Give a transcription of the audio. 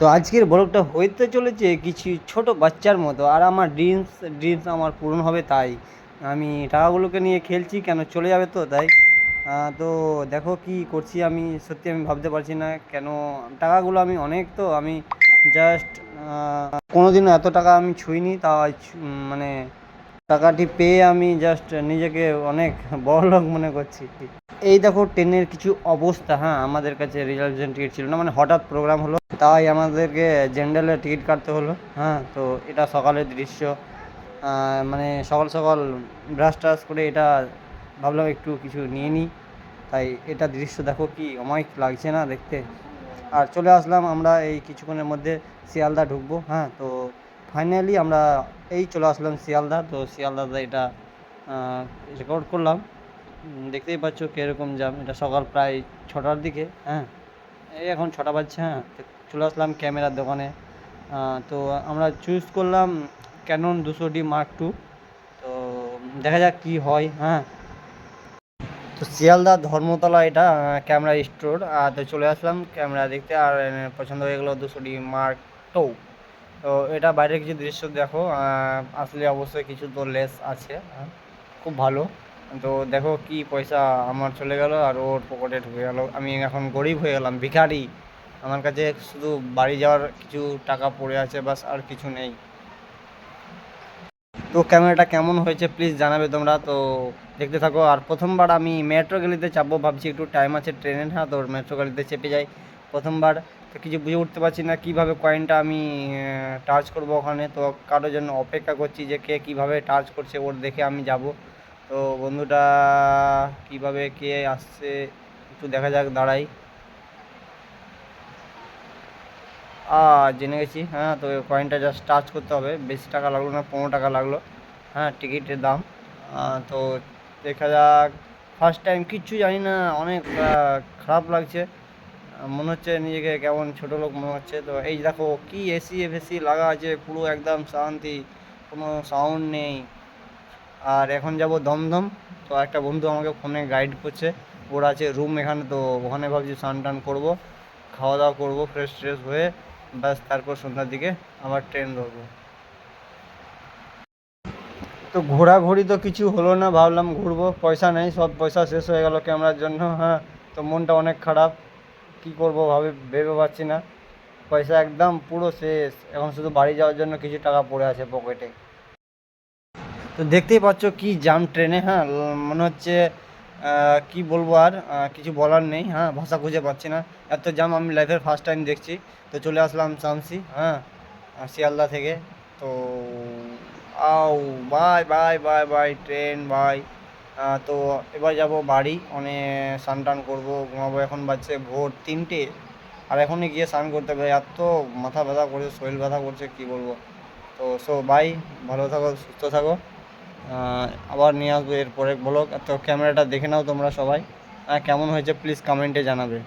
তো আজকের ব্লগটা হইতে চলেছে কিছু ছোট বাচ্চার মতো, আর আমার ড্রিমস আমার পূরণ হবে, তাই আমি টাকাগুলোকে নিয়ে খেলছি, কেন চলে যাবে তো তাই। তো দেখো কি করছি আমি, সত্যি আমি ভাবতে পারছি না কেন। টাকাগুলো আমি অনেক, তো আমি জাস্ট কোনোদিনও এত টাকা আমি ছুঁইনি, তা মানে টাকাটি পেয়ে আমি জাস্ট নিজেকে অনেক বড়লোক মনে করছি। এই দেখো ট্রেনের কিছু অবস্থা। হ্যাঁ, আমাদের কাছে রিজার্ভেশন টিকিট ছিল না, মানে হঠাৎ প্রোগ্রাম হলো, তাই আমাদেরকে জেনারেলের টিকিট কাটতে হলো। হ্যাঁ, তো এটা সকালের দৃশ্য। মানে সকাল সকাল ব্রাশ ট্রাশ করে এটা ভাবলাম একটু কিছু নিয়ে নিই, তাই এটা দৃশ্য দেখো কি অমায়িক লাগছে না দেখতে। আর চলে আসলাম আমরা এই কিছুক্ষণের মধ্যে শিয়ালদা ঢুকবো। হ্যাঁ, তো ফাইনালি আমরা এই চলে আসলাম শিয়ালদা। তো শিয়ালদাতে এটা রেকর্ড করলাম। দেখতেই পাচ্ছ কীরকম জ্যাম। এটা সকাল প্রায় 6টার দিকে। হ্যাঁ, এই এখন 6টা বাজছে। হ্যাঁ, তো চলে আসলাম ক্যামেরার দোকানে। তো আমরা চুজ করলাম ক্যানন 200D Mark II। তো দেখা যাক কি হয়। হ্যাঁ, তো শিয়ালদা ধর্মতলা এটা ক্যামেরা স্টোর। তো চলে আসলাম ক্যামেরা দেখতে, আর পছন্দ হয়ে গেলো 200D Mark II। তো এটা বাইরের কিছু দৃশ্য দেখো, আসলে অবশ্যই কিছু তো লেস আছে। খুব ভালো। তো দেখো কি পয়সা আমার চলে গেল আর ওর পকেটে ঢুকে গেল। আমি এখন গরিব হয়ে গেলাম, ভিখারি। আমার কাছে শুধু বাড়ি যাওয়ার কিছু টাকা পড়ে আছে, বাস, আর কিছু নেই। তো ক্যামেরাটা কেমন হয়েছে প্লিজ জানাবে তোমরা। তো দেখতে থাকো। আর প্রথমবার আমি মেট্রো গলিতে চাপবো ভাবছি, একটু টাইম আছে ট্রেনের। হ্যাঁ, তো মেট্রো গলিতে চেপে যাই প্রথমবার। তো কিছু বুঝে উঠতে পারছি না কীভাবে কয়েনটা আমি টাচ করব ওখানে। তো কারোর জন্য অপেক্ষা করছি যে কে কীভাবে টাচ করছে, ওর দেখে আমি যাব। তো বন্ধুটা কীভাবে কে আসছে একটু দেখা যাক, দাঁড়াই। জেনে গেছি। হ্যাঁ, তো কয়েনটা জাস্ট টাচ করতে হবে, বেশি টাকা লাগলো না, 15 টাকা লাগলো। হ্যাঁ, টিকিটের দাম। তো দেখা যাক। ফার্স্ট টাইম, কিচ্ছু জানি না, অনেক খারাপ লাগছে। মনে হচ্ছে নিজেকে কেমন ছোটো লোক মনে হচ্ছে। তো এই দেখো কি এসি ফেসি লাগা আছে, পুরো একদম শান্তি, কোনো সাউন্ড নেই। আর এখন যাব দমদম। তো একটা বন্ধু আমাকে ফোনে গাইড করছে, ওর আছে রুম এখানে। তো ওখানে ভাবছি স্নান টান করবো, খাওয়া দাওয়া করবো ফ্রেশ ট্রেশ হয়ে, ব্যাস তারপর সন্ধ্যার দিকে আবার ট্রেন ধরবো। তো ঘোরাঘুরি তো কিছু হলো না, ভাবলাম ঘুরবো, পয়সা নেই, সব পয়সা শেষ হয়ে গেল ক্যামেরার জন্য। হ্যাঁ, তো মনটা অনেক খারাপ, কী করবো ভেবে পাচ্ছি না। পয়সা একদম পুরো শেষ, এখন শুধু বাড়ি যাওয়ার জন্য কিছু টাকা পড়ে আছে পকেটে। তো দেখতেই পাচ্ছ কি জাম ট্রেনে। হ্যাঁ, মনে হচ্ছে কি বলবো আর, কিছু বলার নেই। হ্যাঁ, ভাষা খুঁজে পাচ্ছি না, এত জাম আমি লাইফের ফার্স্ট টাইম দেখছি। তো চলে আসলাম শামসি। হ্যাঁ, শিয়ালদা থেকে। তো আও, bye bye bye bye train bye. তো এবার যাব বাড়ি, অনেক স্নান টান করবো, ঘুমাবো। এখন বাজছে ভোর 3টে, আর এখনই গিয়ে স্নান করতে হবে, এত মাথা ব্যথা করছে, শরীর ব্যথা করছে, কি বলবো। তো বাই, ভালো থাকো, সুস্থ থাকো। আবার নিয়ে আসবো এরপরে ব্লগ। তো ক্যামেরাটা দেখে নাও তোমরা সবাই, কেমন হয়েছে প্লিজ কমেন্টে জানাবে।